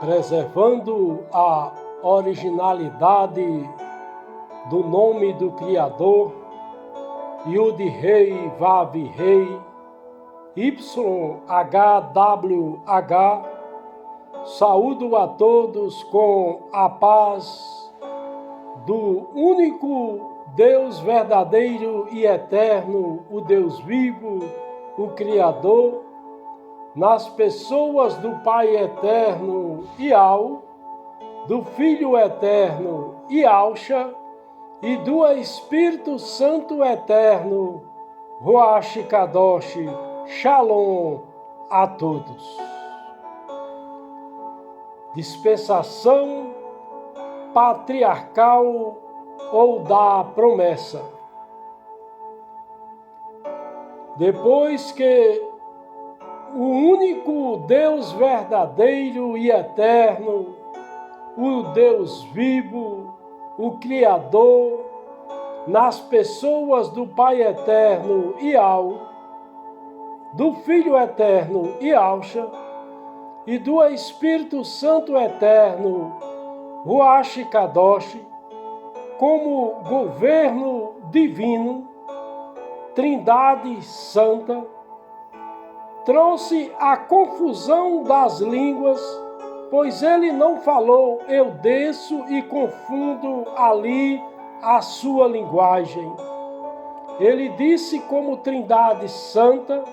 preservando a originalidade do nome do Criador, Yud Rei Vav Rei, YHWH, saúdo a todos com a paz do único Deus verdadeiro e eterno, o Deus vivo, o Criador, nas pessoas do Pai eterno Iau, do Filho eterno Iauxa e do Espírito Santo eterno Ruach Kadosh. Shalom a todos. Dispensação patriarcal ou da promessa. Depois que o único Deus verdadeiro e eterno, o Deus vivo, o Criador, nas pessoas do Pai eterno Iau, do Filho eterno Iauxa e do Espírito Santo eterno Ruach Kadosh, como governo divino, Trindade Santa, trouxe a confusão das línguas, pois ele não falou, eu desço e confundo ali a sua linguagem. Ele disse como Trindade Santa,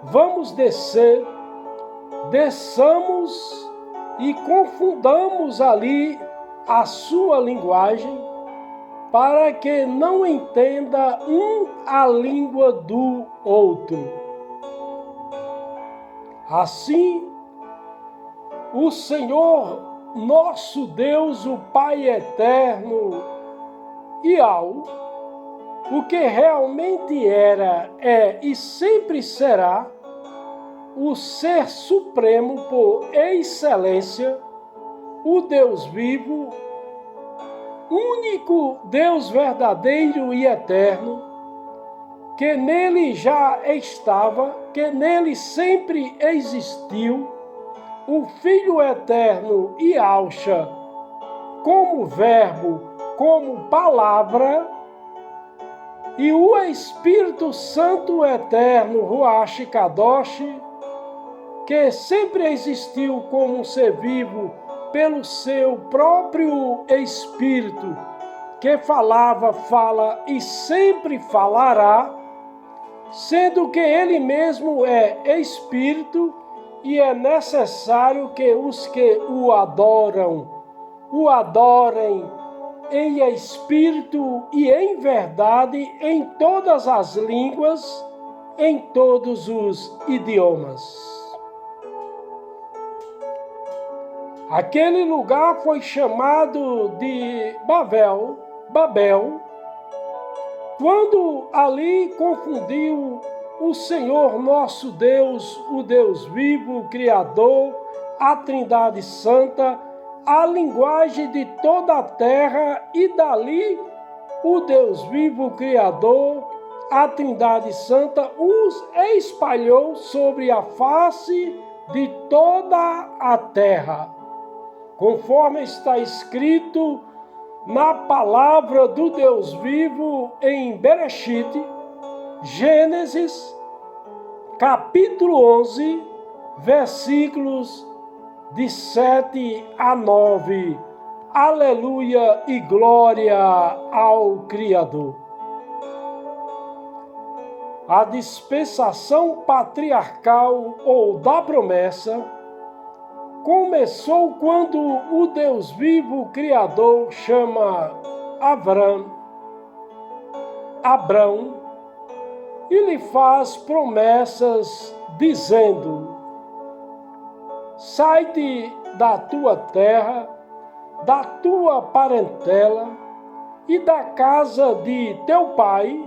vamos descer, desçamos e confundamos ali a sua linguagem, para que não entenda um a língua do outro. Assim, o Senhor, nosso Deus, o Pai eterno, Iau, o que realmente era, é e sempre será o Ser Supremo por excelência, o Deus vivo, único Deus verdadeiro e eterno, que nele já estava, que nele sempre existiu, o Filho eterno Iauxa, como verbo, como palavra, e o Espírito Santo eterno, Ruach Kadosh, que sempre existiu como um ser vivo, pelo seu próprio Espírito, que falava, fala e sempre falará, sendo que ele mesmo é Espírito e é necessário que os que o adorem em Espírito e em verdade, em todas as línguas, em todos os idiomas. Aquele lugar foi chamado de Babel, quando ali confundiu o Senhor nosso Deus, o Deus vivo, o Criador, a Trindade Santa, a linguagem de toda a terra, e dali o Deus vivo, o Criador, a Trindade Santa, os espalhou sobre a face de toda a terra, conforme está escrito na palavra do Deus vivo em Bereshit, Gênesis, capítulo 11, versículos de 7 a 9. Aleluia e glória ao Criador. A dispensação patriarcal ou da promessa começou quando o Deus vivo, Criador, chama Abrão e lhe faz promessas dizendo: sai-te da tua terra, da tua parentela e da casa de teu pai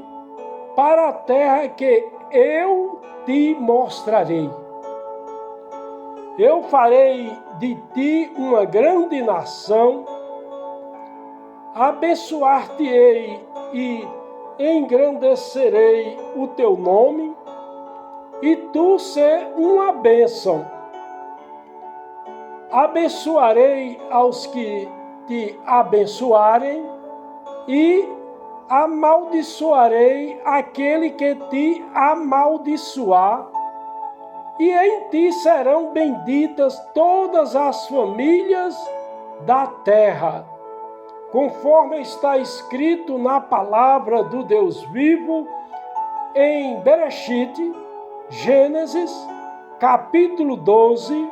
para a terra que eu te mostrarei. Eu farei de ti uma grande nação, abençoar-te-ei e engrandecerei o teu nome, e tu ser uma bênção. abençoarei aos que te abençoarem e amaldiçoarei aquele que te amaldiçoar, e em ti serão benditas todas as famílias da terra, conforme está escrito na palavra do Deus vivo em Bereshit, Gênesis, capítulo 12,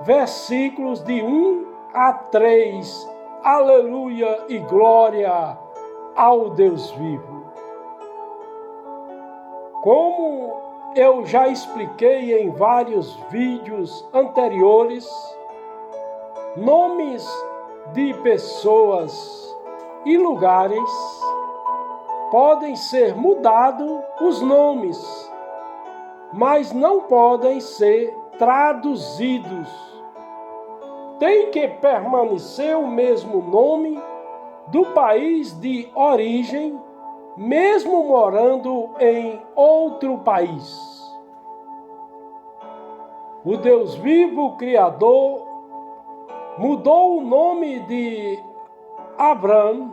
versículos de 1 a 3. Aleluia e glória ao Deus vivo. Como eu já expliquei em vários vídeos anteriores, nomes de pessoas e lugares podem ser mudados os nomes, mas não podem ser traduzidos. Tem que permanecer o mesmo nome do país de origem, mesmo morando em outro país. O Deus vivo, Criador, mudou o nome de Abrão,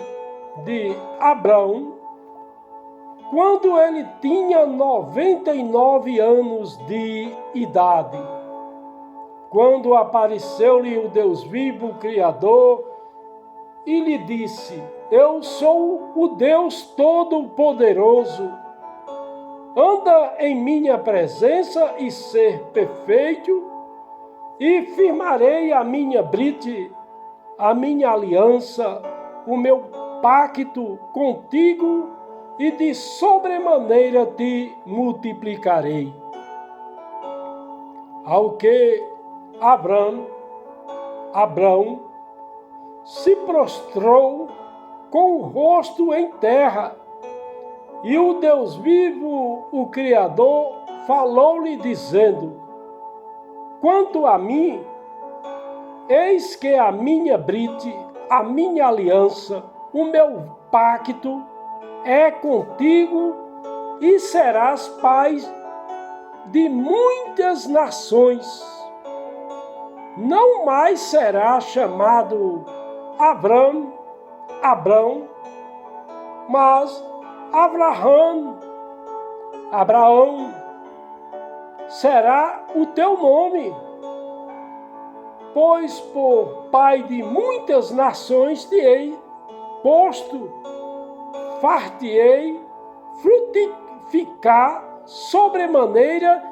quando ele tinha 99 anos de idade. Quando apareceu-lhe o Deus vivo, Criador, e lhe disse: eu sou o Deus Todo-Poderoso. Anda em minha presença e ser perfeito, e firmarei a minha brite, a minha aliança, o meu pacto contigo, e de sobremaneira te multiplicarei. Ao que Abrão se prostrou com o rosto em terra, e o Deus vivo, o Criador, falou-lhe dizendo: quanto a mim, eis que a minha brite, a minha aliança, o meu pacto é contigo, e serás pai de muitas nações. Não mais será chamado Abrão, mas Abraão será o teu nome, pois por pai de muitas nações te hei posto, far-te-ei frutificar sobremaneira,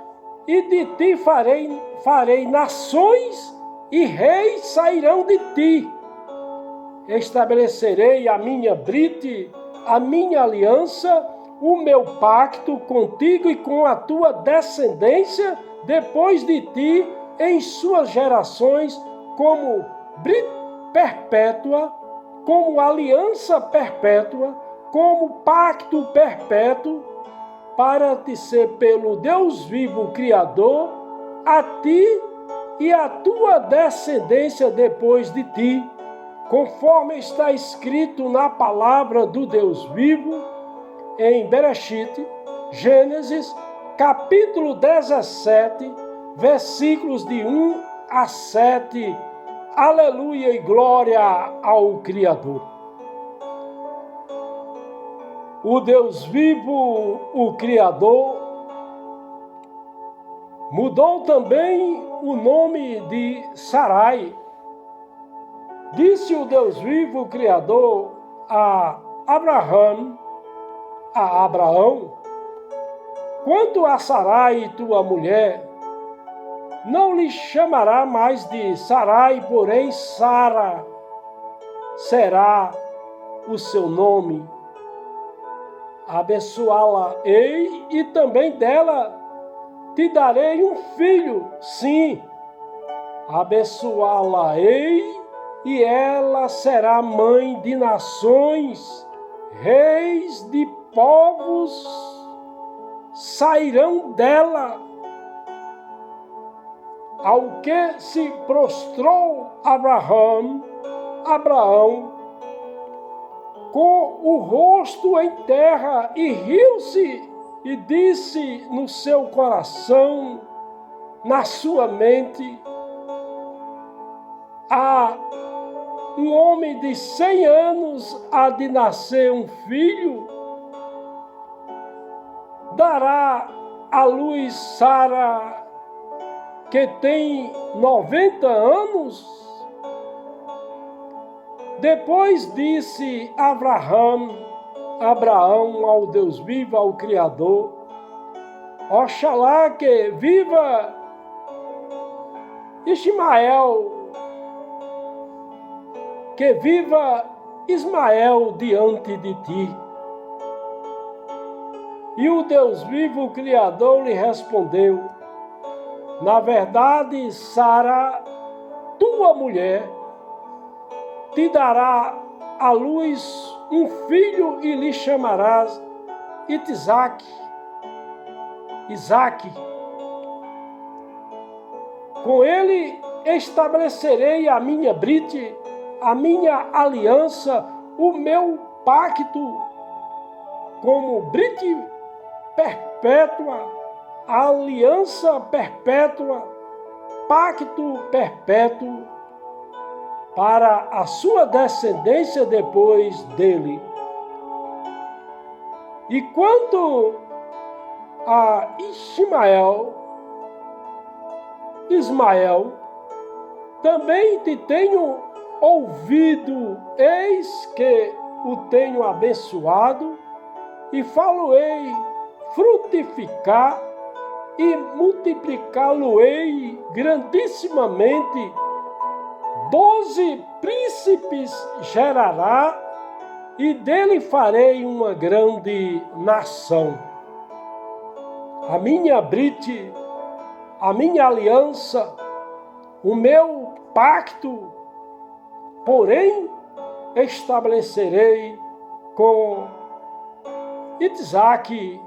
e de ti farei nações, e reis sairão de ti. Estabelecerei a minha brite, a minha aliança, o meu pacto contigo e com a tua descendência depois de ti, em suas gerações, como brite perpétua, como aliança perpétua, como pacto perpétuo, para te ser pelo Deus vivo Criador, a ti e a tua descendência depois de ti, conforme está escrito na palavra do Deus vivo, em Bereshit, Gênesis, capítulo 17, versículos de 1 a 7. Aleluia e glória ao Criador. O Deus vivo, o Criador, mudou também o nome de Sarai. Disse o Deus vivo, o Criador, a Abraão: quanto a Sarai, tua mulher, não lhe chamará mais de Sarai, porém Sara será o seu nome. Abençoá-la-ei, e também dela te darei um filho. Sim, abençoá-la-ei, e ela será mãe de nações, reis de povos sairão dela. Ao que se prostrou Abraão, com o rosto em terra, e riu-se, e disse no seu coração, na sua mente: a um homem de 100 anos há de nascer um filho, dará à luz Sara, que tem 90 anos? Depois disse Abraão ao Deus vivo, ao Criador: oxalá que viva Ismael, que viva Ismael diante de ti. E o Deus vivo, o Criador, lhe respondeu: na verdade, Sara, tua mulher, te dará à luz um filho e lhe chamarás Isaque. Com ele estabelecerei a minha brite, a minha aliança, o meu pacto, como brite perpétua, aliança perpétua, pacto perpétuo, para a sua descendência depois dele. E quanto a Ismael, também te tenho ouvido, eis que o tenho abençoado, e falo-ei frutificar, e multiplicá-lo-ei grandissimamente. 12 príncipes gerará, e dele farei uma grande nação. A minha brite, a minha aliança, o meu pacto, porém, estabelecerei com Isaque,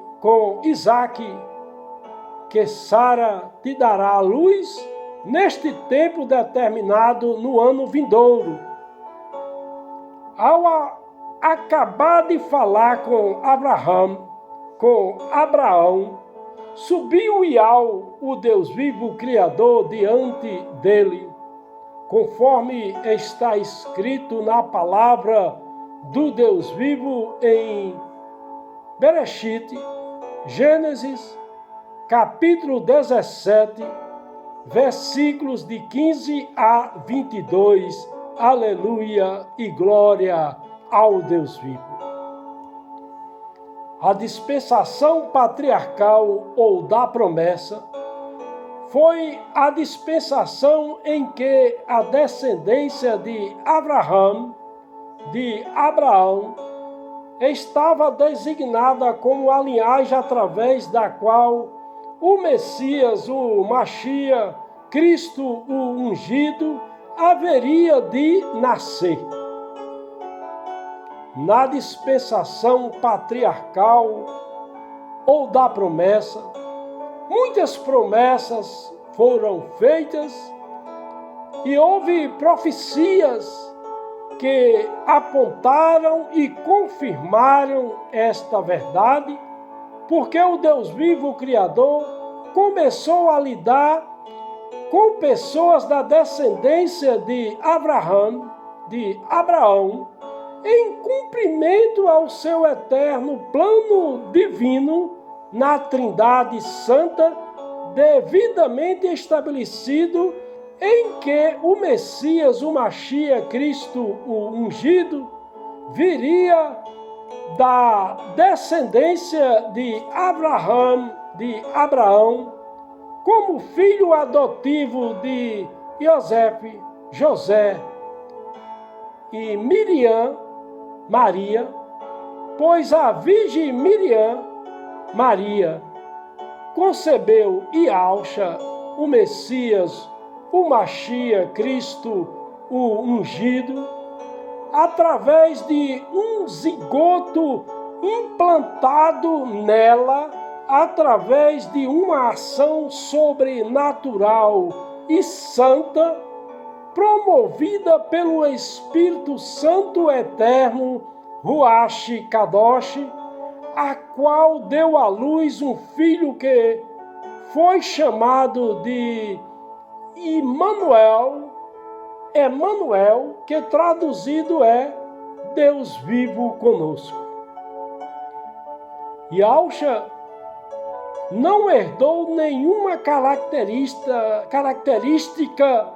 que Sara te dará à luz neste tempo determinado no ano vindouro. Ao acabar de falar com Abraão, subiu Iau, o Deus vivo, o Criador, diante dele, conforme está escrito na palavra do Deus vivo em Bereshit, Gênesis, capítulo 17, versículos de 15 a 22. Aleluia e glória ao Deus vivo. A dispensação patriarcal ou da promessa foi a dispensação em que a descendência de Abraão estava designada como a linhagem através da qual o Messias, o Machia, Cristo, o ungido, haveria de nascer. Na dispensação patriarcal ou da promessa, muitas promessas foram feitas e houve profecias que apontaram e confirmaram esta verdade, porque o Deus vivo, o Criador, começou a lidar com pessoas da descendência de Abraão, em cumprimento ao seu eterno plano divino na Trindade Santa, devidamente estabelecido, em que o Messias, o Machia, Cristo, o ungido, viria da descendência de Abraão, como filho adotivo de José e Maria, pois a Virgem Maria concebeu Iauxa, o Messias, o Machia, Cristo, o ungido, através de um zigoto implantado nela, através de uma ação sobrenatural e santa, promovida pelo Espírito Santo Eterno, Ruach Kadosh, a qual deu à luz um filho que foi chamado de Immanuel, Emanuel, que traduzido é Deus vivo conosco. Yahshua não herdou nenhuma característica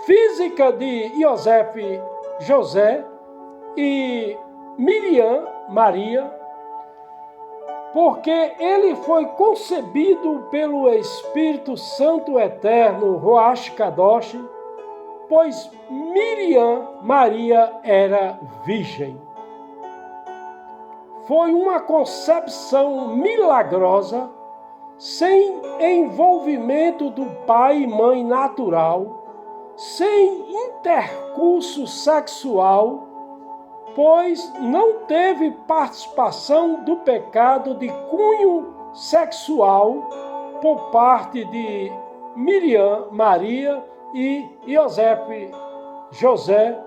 física de José e Miriam, Maria, porque ele foi concebido pelo Espírito Santo Eterno, Ruach Kadosh, pois Miriam, Maria, era virgem. Foi uma concepção milagrosa, sem envolvimento do pai e mãe natural, sem intercurso sexual, pois não teve participação do pecado de cunho sexual por parte de Miriam, Maria e José,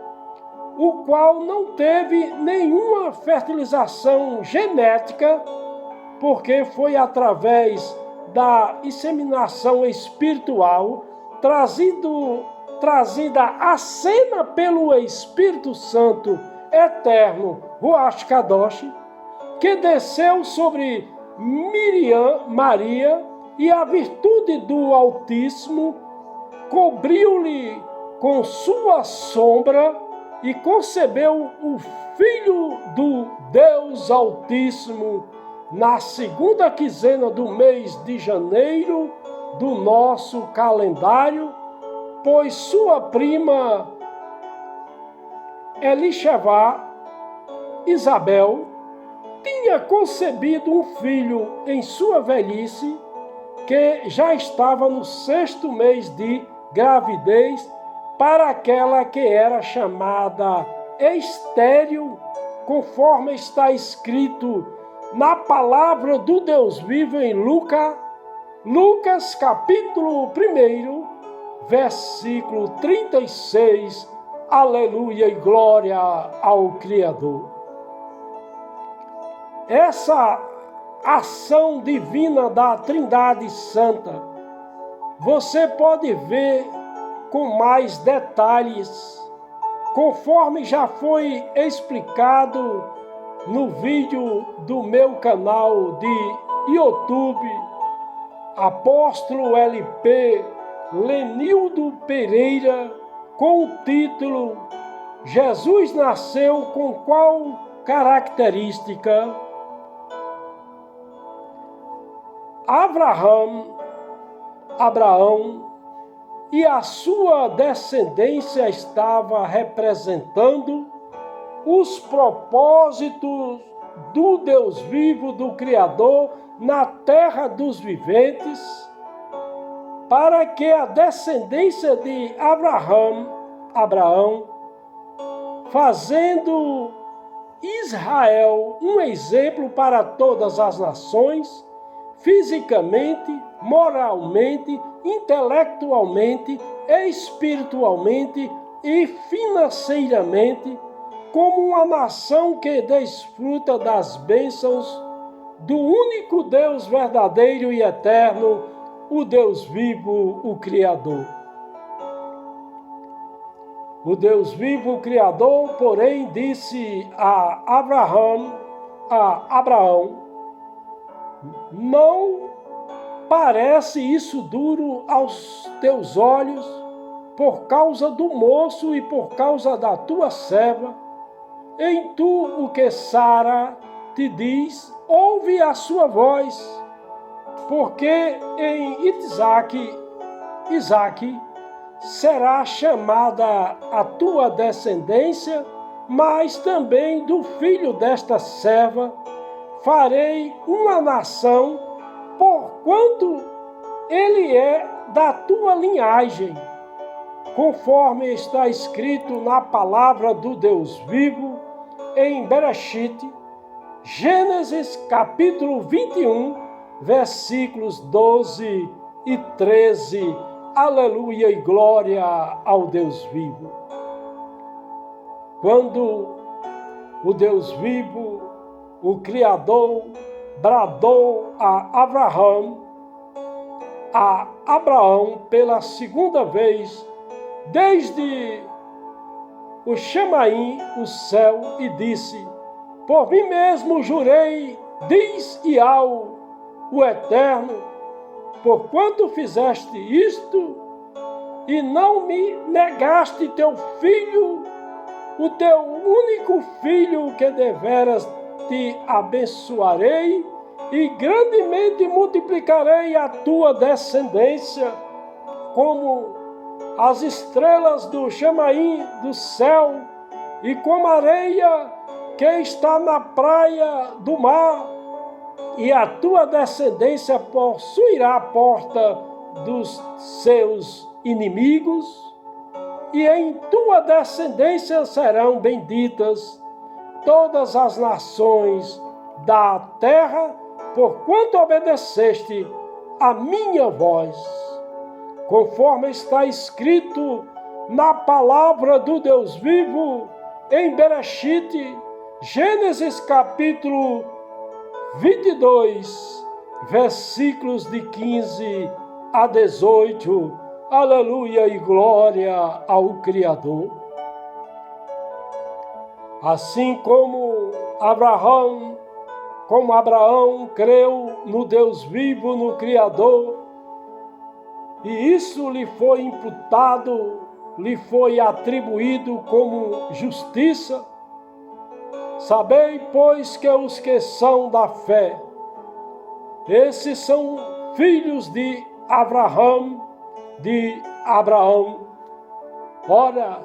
o qual não teve nenhuma fertilização genética, porque foi através da inseminação espiritual trazida à cena pelo Espírito Santo Eterno, Ruach Kadosh, que desceu sobre Miriam, Maria, e a virtude do Altíssimo cobriu-lhe com sua sombra e concebeu o Filho do Deus Altíssimo na segunda quinzena do mês de janeiro do nosso calendário, pois sua prima Elishevá, Isabel, tinha concebido um filho em sua velhice, que já estava no 6º mês de gravidez, para aquela que era chamada estéril, conforme está escrito na palavra do Deus vivo em Lucas capítulo 1, versículo 36, aleluia e glória ao Criador. Essa ação divina da Trindade Santa, você pode ver com mais detalhes, conforme já foi explicado no vídeo do meu canal de YouTube, Apóstolo LP Lenildo Pereira, com o título Jesus nasceu com qual característica? Abraão e a sua descendência estava representando os propósitos do Deus vivo, do Criador, na terra dos viventes, para que a descendência de Abraão, fazendo Israel um exemplo para todas as nações, fisicamente, moralmente, intelectualmente, espiritualmente e financeiramente, como uma nação que desfruta das bênçãos do único Deus verdadeiro e eterno, o Deus vivo, o Criador. O Deus vivo, o Criador, porém, disse a Abraão, não parece isso duro aos teus olhos, por causa do moço e por causa da tua serva? Em tu o que Sara te diz, ouve a sua voz, porque em Isaque será chamada a tua descendência, mas também do filho desta serva farei uma nação, porquanto ele é da tua linhagem, conforme está escrito na palavra do Deus vivo, em Bereshit, Gênesis capítulo 21, versículos 12 e 13, aleluia e glória ao Deus vivo. Quando o Deus vivo, o Criador, bradou a Abraão pela segunda vez, desde o Chamaim o céu e disse: por mim mesmo jurei, diz Iau, o Eterno, porquanto fizeste isto e não me negaste teu filho, o teu único filho, que deveras te abençoarei e grandemente multiplicarei a tua descendência, como as estrelas do Chamaim do céu e como a areia que está na praia do mar, e a tua descendência possuirá a porta dos seus inimigos, e em tua descendência serão benditas todas as nações da terra, porquanto obedeceste a minha voz, conforme está escrito na palavra do Deus vivo, em Bereshit, Gênesis capítulo 22, versículos de 15 a 18. Aleluia e glória ao Criador. Assim como Abraão creu no Deus vivo, no Criador, e isso lhe foi imputado, lhe foi atribuído como justiça. Sabei, pois, que os que são da fé, esses são filhos de Abraão. Ora,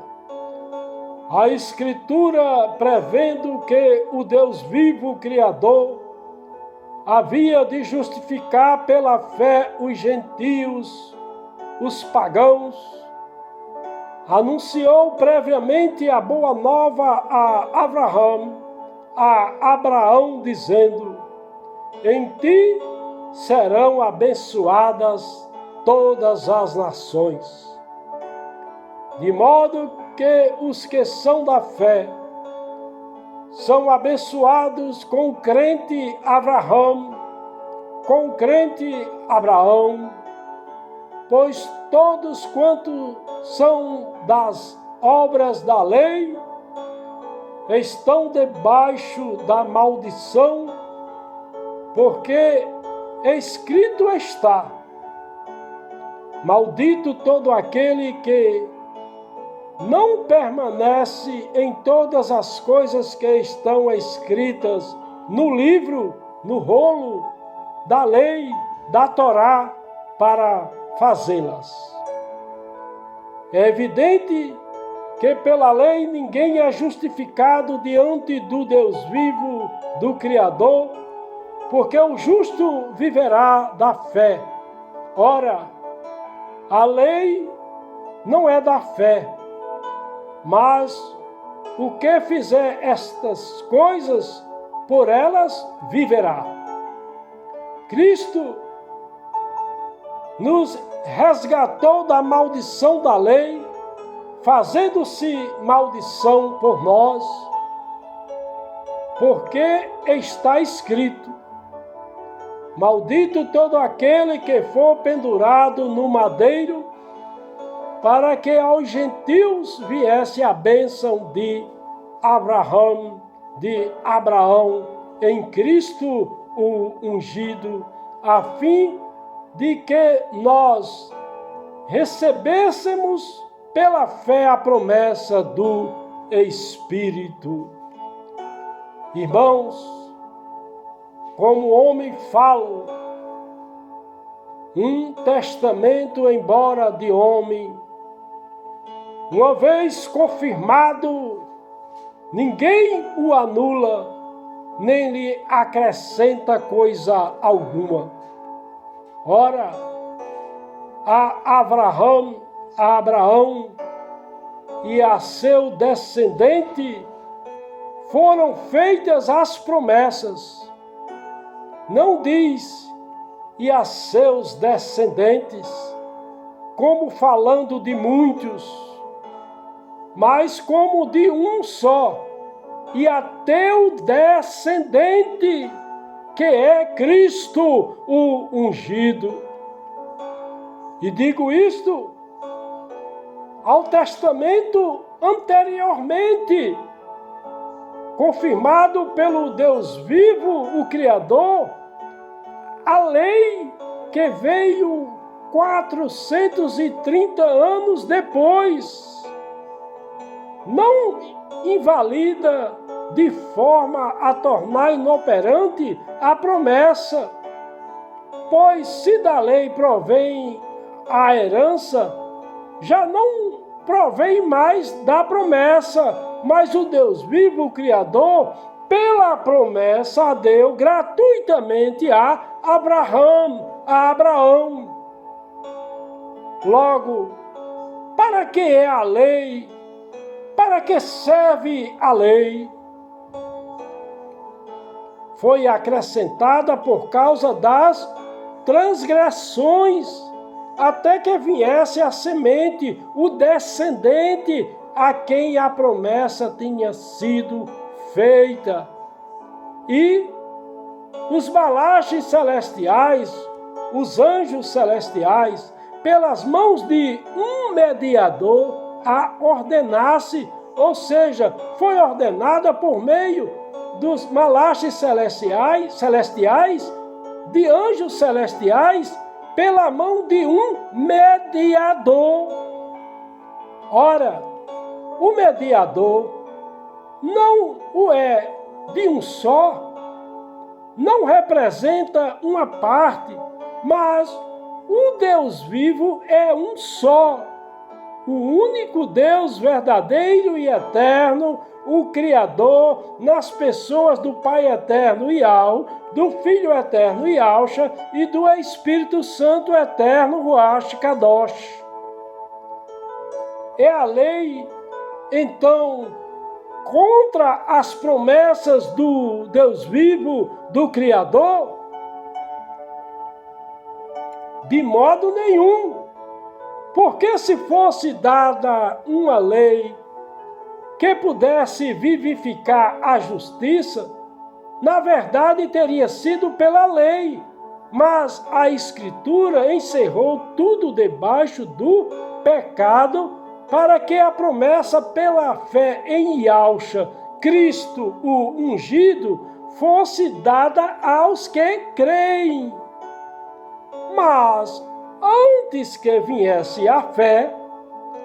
a Escritura, prevendo que o Deus vivo, Criador, havia de justificar pela fé os gentios, os pagãos, anunciou previamente a boa nova a Abraão, dizendo: em ti serão abençoadas todas as nações. De modo que os que são da fé são abençoados com o crente Abraão, pois todos quanto são das obras da lei estão debaixo da maldição, porque escrito está: maldito todo aquele que não permanece em todas as coisas que estão escritas no livro, no rolo da lei, da Torá, para fazê-las. É evidente que pela lei ninguém é justificado diante do Deus vivo, do Criador, porque o justo viverá da fé. Ora, a lei não é da fé, mas o que fizer estas coisas, por elas viverá. Cristo nos resgatou da maldição da lei, fazendo-se maldição por nós, porque está escrito: maldito todo aquele que for pendurado no madeiro, para que aos gentios viesse a bênção de Abraão em Cristo o ungido, a fim de que nós recebêssemos pela fé a promessa do Espírito. Irmãos, como homem falo, um testamento, embora de homem, uma vez confirmado, ninguém o anula, nem lhe acrescenta coisa alguma. Ora, a Abraão e a seu descendente foram feitas as promessas. Não diz e a seus descendentes, como falando de muitos, mas como de um só, e a teu descendente, que é Cristo o ungido. E digo isto ao testamento anteriormente, confirmado pelo Deus vivo, o Criador, a lei que veio 430 anos depois, não invalida de forma a tornar inoperante a promessa, pois se da lei provém a herança, já não provém mais da promessa, mas o Deus vivo, o Criador, pela promessa deu gratuitamente a Abraão. Logo, para que é a lei? Para que serve a lei? Foi acrescentada por causa das transgressões, até que viesse a semente, o descendente, a quem a promessa tinha sido feita. E os malaches celestiais, os anjos celestiais, pelas mãos de um mediador, a ordenasse, ou seja, foi ordenada por meio dos malaches celestiais, de anjos celestiais, pela mão de um mediador. Ora, o mediador não o é de um só, não representa uma parte, mas o Deus vivo é um só, o único Deus verdadeiro e eterno, o Criador, nas pessoas do Pai eterno Ial, do Filho eterno Ialcha e do Espírito Santo eterno Ruach Kadosh. É a lei, então, contra as promessas do Deus vivo, do Criador? De modo nenhum. Porque se fosse dada uma lei que pudesse vivificar a justiça, na verdade teria sido pela lei, mas a Escritura encerrou tudo debaixo do pecado, para que a promessa pela fé em Yahshua, Cristo, o ungido, fosse dada aos que creem. Mas, antes que viesse a fé,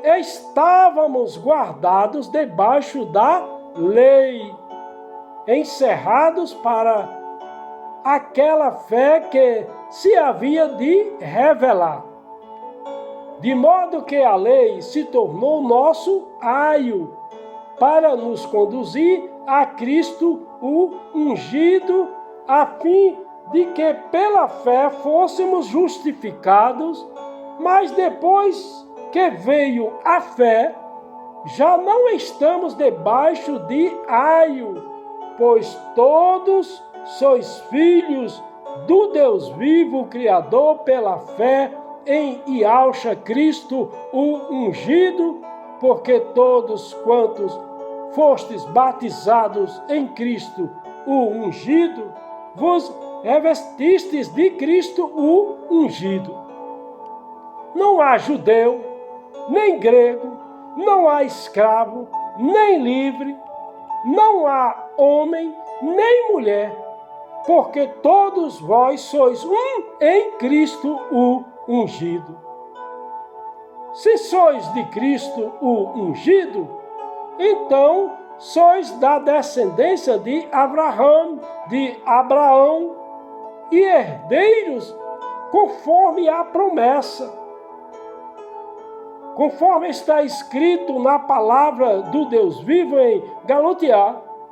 estávamos guardados debaixo da lei, encerrados para aquela fé que se havia de revelar. De modo que a lei se tornou nosso aio para nos conduzir a Cristo, o ungido, a fim de que pela fé fôssemos justificados, mas depois que veio a fé, já não estamos debaixo de aio, pois todos sois filhos do Deus vivo, Criador, pela fé em Yahshua Cristo, o ungido, porque todos quantos fostes batizados em Cristo, o ungido, vos revestistes de Cristo, o ungido. Não há judeu, nem grego, não há escravo, nem livre, não há homem, nem mulher, porque todos vós sois um em Cristo, o ungido. Se sois de Cristo, o ungido, então sois da descendência de Abraão, e herdeiros conforme a promessa. Conforme está escrito na palavra do Deus vivo em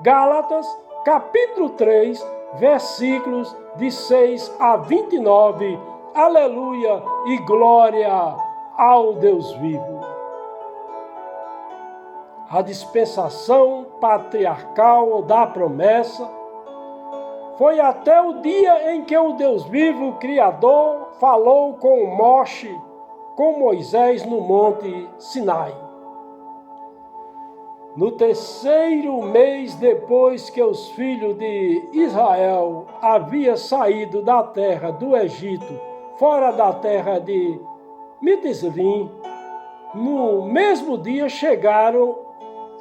Gálatas, capítulo 3, versículos de 6 a 29. Aleluia e glória ao Deus vivo. A dispensação patriarcal da promessa foi até o dia em que o Deus vivo, Criador, falou com Moshe, com Moisés no monte Sinai. No terceiro mês depois que os filhos de Israel haviam saído da terra do Egito, fora da terra de Mitzrim, no mesmo dia chegaram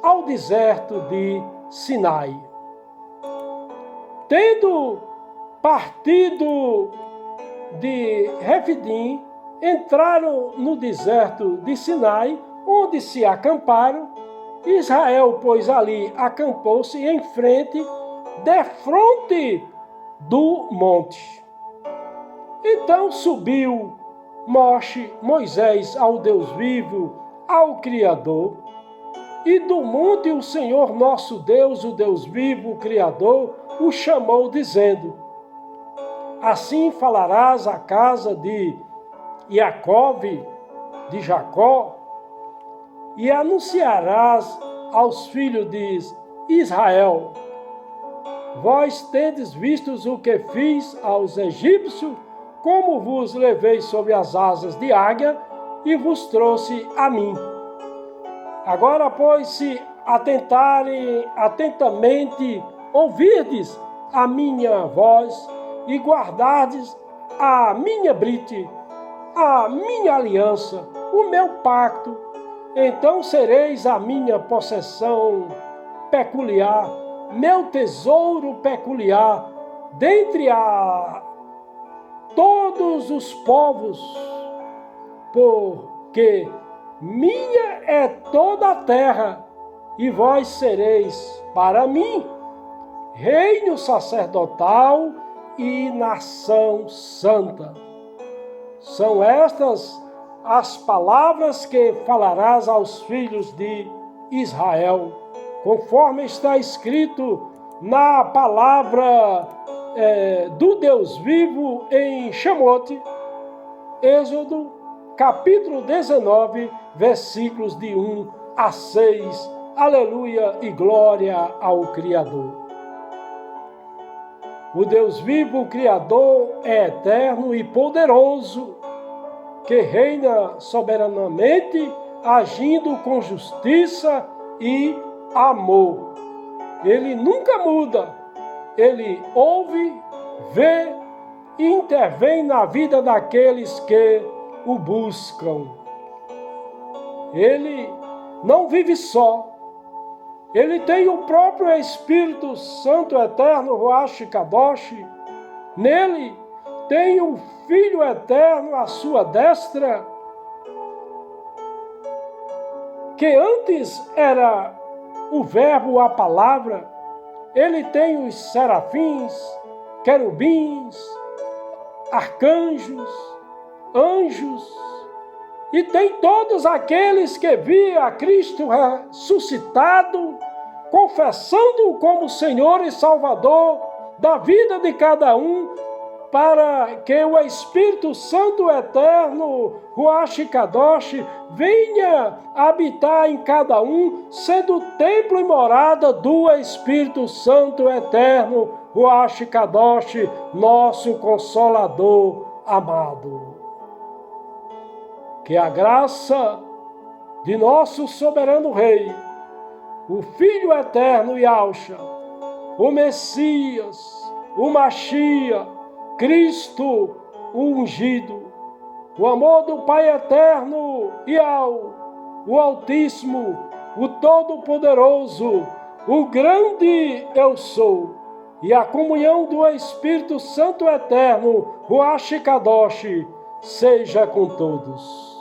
ao deserto de Sinai. Tendo partido de Refidim, entraram no deserto de Sinai, onde se acamparam. Israel, pois, ali acampou-se em frente, defronte do monte. Então subiu Moisés ao Deus vivo, ao Criador, e do monte o Senhor nosso Deus, o Deus vivo, o Criador, o chamou, dizendo: assim falarás à casa de Jacó, e anunciarás aos filhos de Israel: vós tendes vistos o que fiz aos egípcios, como vos levei sobre as asas de águia e vos trouxe a mim. Agora, pois, se atentarem atentamente, ouvirdes a minha voz e guardardes a minha brite, a minha aliança, o meu pacto, então sereis a minha possessão peculiar, meu tesouro peculiar, dentre todos os povos, porque minha é toda a terra, e vós sereis para mim reino sacerdotal e nação santa. São estas as palavras que falarás aos filhos de Israel, conforme está escrito na palavra do Deus vivo em Shemote, Êxodo, capítulo 19, versículos de 1 a 6. Aleluia e glória ao Criador. O Deus vivo, o Criador, é eterno e poderoso, que reina soberanamente, agindo com justiça e amor. Ele nunca muda, ele ouve, vê e intervém na vida daqueles que o buscam. Ele não vive só, ele tem o próprio Espírito Santo Eterno, Ruach Kadosh. Nele tem o Filho Eterno à sua destra, que antes era o Verbo, a palavra. Ele tem os serafins, querubins, arcanjos, anjos, e tem todos aqueles que viam a Cristo ressuscitado, confessando-o como Senhor e Salvador da vida de cada um, para que o Espírito Santo Eterno, Ruach Kadosh, venha habitar em cada um, sendo templo e morada do Espírito Santo Eterno, Ruach Kadosh, nosso Consolador amado. Que a graça de nosso soberano Rei, o Filho Eterno Yahushua, o Messias, o Mashiach, Cristo, o ungido, o amor do Pai Eterno Yahweh, o Altíssimo, o Todo-Poderoso, o grande Eu Sou, e a comunhão do Espírito Santo Eterno, Ruach Kadosh, seja com todos.